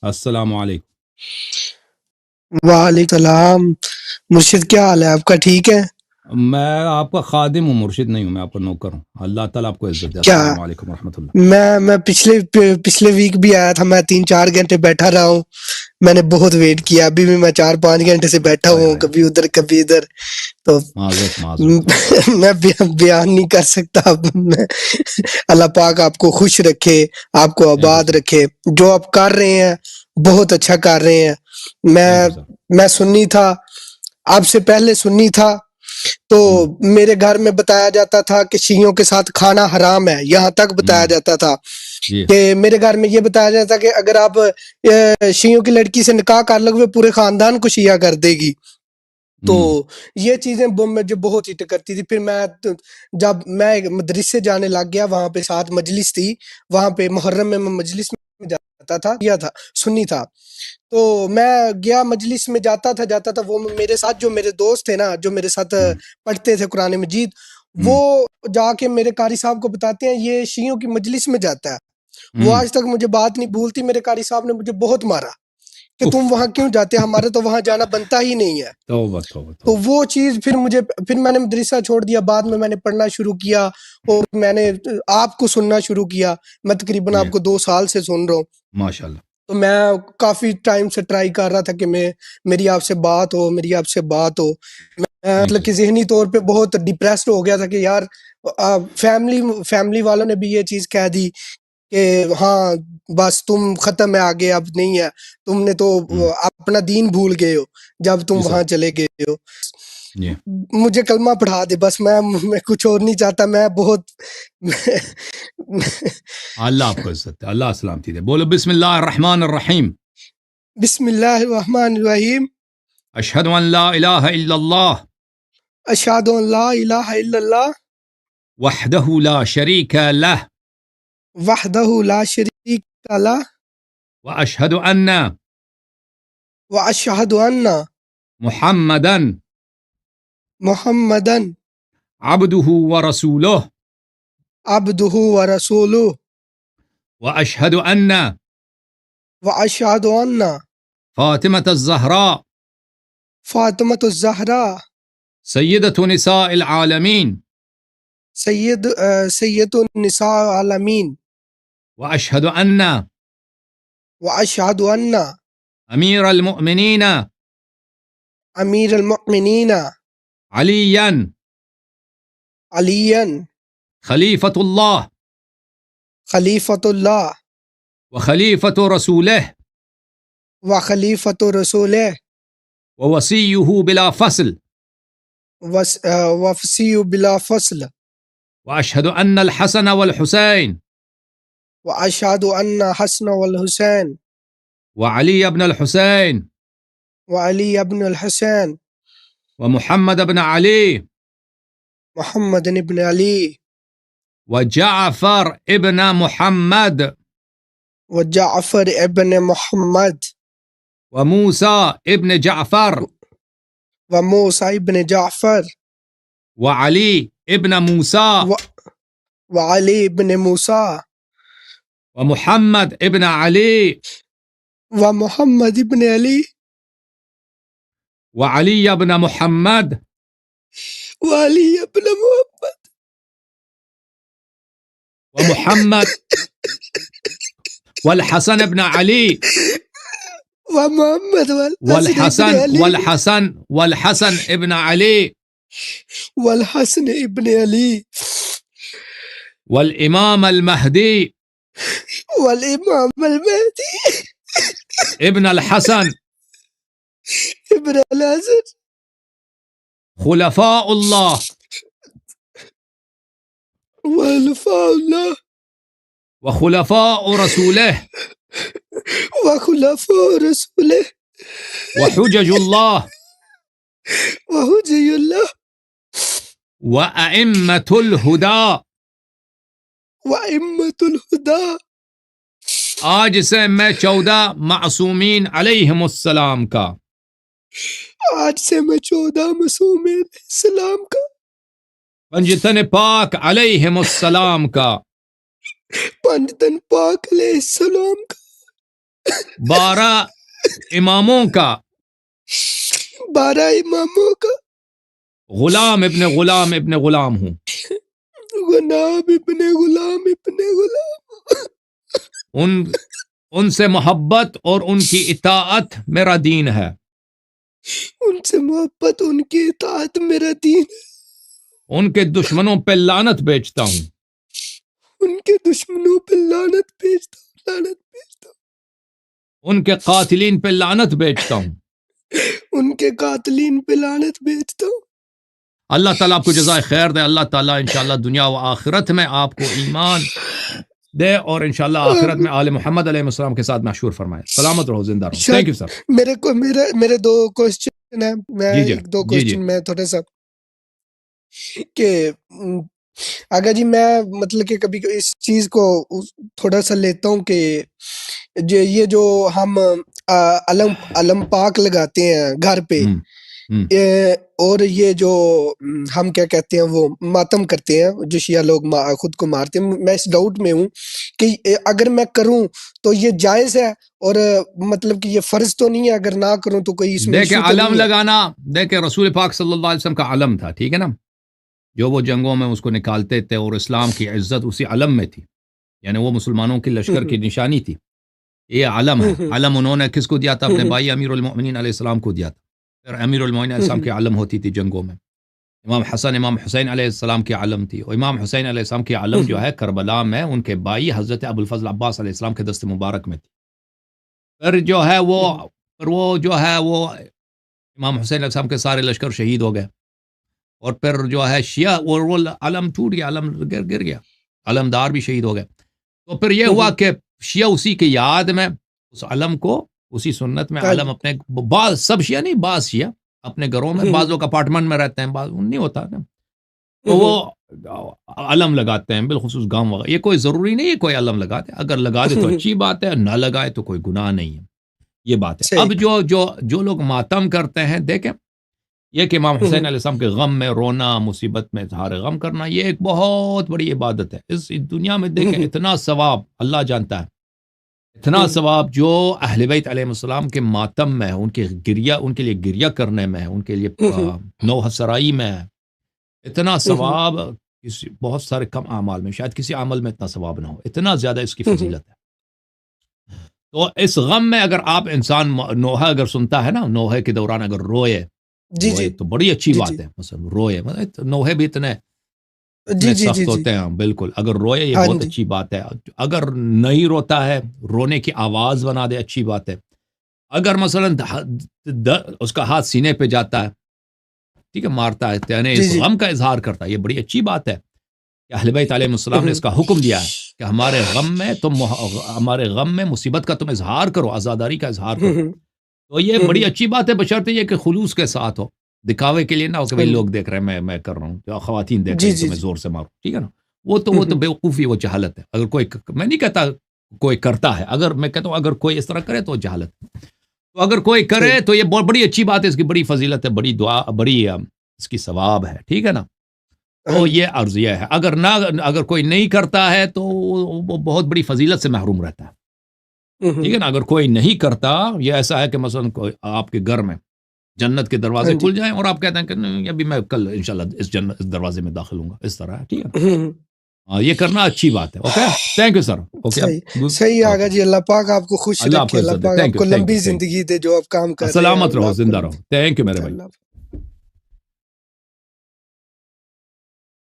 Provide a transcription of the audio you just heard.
السلام علیکم. وعلیکم السلام. مرشد کیا حال ہے آپ کا؟ ٹھیک ہے؟ میں آپ کا خادم ہوں، مرشد نہیں ہوں، میں آپ کا نوکر ہوں. اللہ تعالیٰ آپ کو عزت دے. کیا السلام علیکم ورحمۃ اللہ. میں پچھلے ویک بھی آیا تھا. میں 3-4 گھنٹے بیٹھا رہا ہوں. میں نے بہت ویٹ کیا. ابھی بھی میں 4-5 گھنٹے سے بیٹھا ہائے ہوں، ہائے، کبھی ادھر کبھی ادھر. تو معذرت. میں بیان نہیں کر سکتا. اللہ پاک آپ کو خوش رکھے، آپ کو تھینک یو آباد سر. رکھے. جو آپ کر رہے ہیں بہت اچھا کر رہے ہیں. تھینک میں یو سر. میں سنی تھا، آپ سے پہلے سنی تھا. تو میرے گھر میں بتایا جاتا تھا کہ شیعوں کے ساتھ کھانا حرام ہے. یہاں تک بتایا جاتا تھا جی کہ میرے گھر میں یہ بتایا جاتا تھا کہ اگر آپ شیعوں کی لڑکی سے نکاح کر لو گے پورے خاندان کو شیعہ کر دے گی. تو یہ چیزیں مجھے بہت ہٹ کرتی تھی. پھر جب میں مدرسے جانے لگ گیا، وہاں پہ ساتھ مجلس تھی، وہاں پہ محرم میں مجلس میں جاتا تھا، سنی تھا. تو میں گیا مجلس میں، جاتا تھا. وہ میرے ساتھ جو میرے دوست تھے نا، جو میرے ساتھ پڑھتے تھے قرآن مجید، وہ جا کے میرے قاری صاحب کو بتاتے ہیں یہ شیعوں کی مجلس میں جاتا ہے. وہ آج تک مجھے بات نہیں بھولتی. میرے قاری صاحب نے مجھے بہت مارا کہ تم وہاں کیوں جاتے، ہمارے تو وہاں جانا بنتا ہی نہیں ہے. توبہ. تو وہ چیز پھر میں نے مدرسہ چھوڑ دیا. بعد میں نے پڑھنا شروع کیا اور میں نے آپ کو سننا شروع کیا. میں تقریباً آپ کو 2 سال سے سن رہا ہوں. ماشاء اللہ. تو میں کافی ٹائم سے ٹرائی کر رہا تھا کہ میری آپ سے بات ہو. میں تھینک مطلب یو کہ سر. ذہنی طور پہ بہت ڈپریسڈ ہو گیا تھا کہ یار فیملی والوں نے بھی یہ چیز کہہ دی کہ ہاں بس تم ختم ہے، آگے اب نہیں ہے، تم نے تو اپنا دین بھول گئے ہو جب تم جی سر. وہاں چلے گئے ہو. جی مجھے کلمہ پڑھا دے بس. میں کچھ اور نہیں چاہتا. میں بہت اللہ آپ کو عزت دے. اللہ سلامتی دے. بولو بسم اللہ الرحمن الرحیم. بسم اللہ الرحمن الرحیم. اشہد ان لا الہ الا اللہ اشہد ان لا الہ الا اللہ وحدہ لا شریک لہ وحدہ لا شریک لہ واشہد ان واشہد ان محمدا محمدن عبدہ ورسولہ عبدہ ورسولہ واشہد ان واشہد ان فاطمة الزہراء فاطمۃ الزہراء سیدۃ نساء العالمین سید النساء العالمین واشہد ان واشہد ان امیر المؤمنین امیر المؤمنین علیاً علیاً خلیفۃ اللہ خلیفۃ اللہ وخلیفۃ رسولہ وخلیفۃ رسولہ ووصیہ بلا فصل وفسی بلا فصل واشہد ان الحسن والحسین واشہد ان حسن والحسین وعلی ابن الحسین وعلی ابن الحسین ومحمد ابن علی محمد ابن علی وجعفر ابن محمد وجعفر ابن محمد وموسى ابن جعفر وموسى ابن جعفر وعلي ابن موسى وعلی ابن موسیٰ ومحمد ابن علي ومحمد ابن علی وعلي ابن محمد وعلی ابن محمد ومحمد والحسن ابن علي ومحمد والحسن ابن علی والحسن ابن علي والحسن ابن علی والإمام المهدي والامام المہدی ابن الحسن ابن الحسن خلفاء الله وخلفاء اللہ وخلفاء رسوله وخلفاء رسولہ وحجج الله وحجج اللہ وأئمة الهدى. وأئمة الہدیٰ. آج سے میں 14 معصومین علیہم السلام کا آج سے میں 14 معصومین علیہ السلام کا پنجتن پاک علیہم السلام کا پنجتن پاک علیہ السلام کا 12 इमामों का 12 इमामों का गुलाम इब्न गुलाम हूँ। गुलाम इब्ने गुलाम उनसे मोहब्बत और उनकी इताअत मेरा दीन है। उनसे मोहब्बत उनकी इताअत मेरा दीन है। उनके दुश्मनों पे लानत बेचता हूँ। उनके दुश्मनों पे लानत भेजता हूँ। उनके कातिलीन पे लानत बेचता हूँ। उनके कातिलीन पे लानत भेजता हूँ। अल्लाह ताला आपको जज़ाए खैर दे। अल्लाह ताला इंशाअल्लाह दुनिया व आखिरत में आपको ईमान दे और इंशाअल्लाह आखिरत में आले मोहम्मद अलैहिस्सलाम के साथ मशहूर फरमाए। सलामत रहो, जिंदा रहो। Thank you sir. मेरे 2 क्वेश्चन है। मैं जी जी 1-2 जी जी क्वेश्चन मैं थोड़ा सा कि अगर जी मैं मतलब कि कभी इस चीज को थोड़ा सा लेता हूँ कि ये जो हम अलम पाक लगाते हैं घर पे, और ये जो हम क्या कहते हैं वो मातम करते हैं जो शिया लोग खुद को मारते हैं, मैं इस डाउट में हूँ कि अगर मैं करूँ तो ये जायज है और मतलब कि ये फर्ज तो नहीं है, अगर ना करूँ तो कोई इसमें देखिए इशू तो अलम नहीं है? लगाना, देखिए रसूल पाक सल्लल्लाहु अलैहि वसल्लम का अलम था, ठीक है ना, जो वो जंगों में उसको निकालते थे और इस्लाम की इज्जत उसी अलम में थी, यानी वो मुसलमानों की लश्कर की निशानी थी। ये अलम है। अलम उन्होंने किसको दिया था? अपने भाई अमीरुल मोमिनीन अलैहिस्सलाम को दिया था। फिर अमीरुल मोमिनीन अलैहिस्सलाम की अलम होती थी जंगों में। इमाम हसन इमाम हुसैन अलैहिस्सलाम की अलम थी, और इमाम हुसैन अलैहिस्सलाम की अलम जो है करबला में उनके भाई हजरत अबुल फजल अब्बास अलैहिस्सलाम के दस्त मुबारक में थी। फिर जो है वो इमाम हुसैन अलैहिस्सलाम के सारे लश्कर शहीद हो गए, और फिर जो है शिया वो अलम टूट गया, अलम गिर गया, अलमदार भी शहीद हो गए। तो फिर ये हुआ कि शिया उसी की याद में उस अलम को, उसी सुन्नत में अलम अपने बाज, सब शिया नहीं, बाज शिया अपने घरों में, बाज लोग अपार्टमेंट में रहते हैं, बाज नहीं होता ना, तो वो अलम लगाते हैं बिलखुसूस गांव वगैरह। ये कोई ज़रूरी नहीं है कोई अलम लगाते, अगर लगा दे तो अच्छी बात है, ना लगाए तो कोई गुनाह नहीं है, ये बात है। अब जो लोग मातम करते हैं, देखें ये कि इमाम हुसैन अलैहिस्सलाम के गम में रोना, मुसीबत में इज़हार गम करना, ये एक बहुत बड़ी इबादत है इस दुनिया में। देखें इतना सवाब अल्लाह जानता है, इतना सवाब जो अहले बैत अलैहिस्सलाम के मातम में है, उनके लिए गिरिया करने में है, उनके लिए नौह सराई में है, इतना सवाब बहुत सारे कम अमाल में, शायद किसी अमल में इतना सवाब ना हो, इतना ज़्यादा इसकी फजीलत है। तो इस गम में अगर आप इंसान नोहा अगर सुनता है ना, नोहे के दौरान अगर रोए तो बड़ी अच्छी बात है। मतलब रोए, मतलब नोहे भी इतने सख्त होते हैं, बिल्कुल अगर रोए ये बहुत अच्छी बात है। अगर नहीं रोता है, रोने की आवाज बना दे, अच्छी बात है। अगर मसलन उसका हाथ सीने पे जाता है, ठीक है, मारता है, यानी इस गम का इजहार करता है, ये बड़ी अच्छी बात है। अहले बैत अलैहिस्सलाम ने इसका हुक्म दिया है कि हमारे गम में मुसीबत का तुम इजहार करो, आज़ादारी का इजहार करो। तो ये बड़ी अच्छी बात है, बशर्ते ये कि खुलूस के साथ हो, दिखावे के लिए ना हो कि भाई लोग देख रहे हैं मैं कर रहा हूँ, तो ख़वातीन देख रही हैं तो मैं जोर से मारूं, ठीक है ना। वो तो बेवकूफ़ी, वो जहालत है। अगर कोई, मैं नहीं कहता कोई करता है, अगर मैं कहता हूँ अगर कोई इस तरह करे तो जहालत है। तो अगर कोई करे तो ये बहुत बड़ी अच्छी बात है, इसकी बड़ी फजीलत है, बड़ी दुआ, बड़ी इसकी सवाब है, ठीक है ना। तो ये अर्जिया है। अगर कोई नहीं करता है तो वो बहुत बड़ी फजीलत से महरूम रहता है, ठीक है ना। अगर कोई नहीं करता, ये ऐसा है कि मसलन कोई आपके घर में जन्नत के दरवाजे खुल जाएं और आप कहते हैं कि अभी मैं कल इंशाल्लाह इस दरवाजे में दाखिल होऊंगा, इस तरह है, ठीक है। ये करना अच्छी बात है। Okay, thank you sir. Okay, सही आगा जी। अल्लाह पाक आपको खुश रखे, अल्लाह पाक आपको लंबी जिंदगी दे, जो आप काम कर रहे हैं। सलामत रहो, जिंदा रहो। थैंक यू मेरे भाई।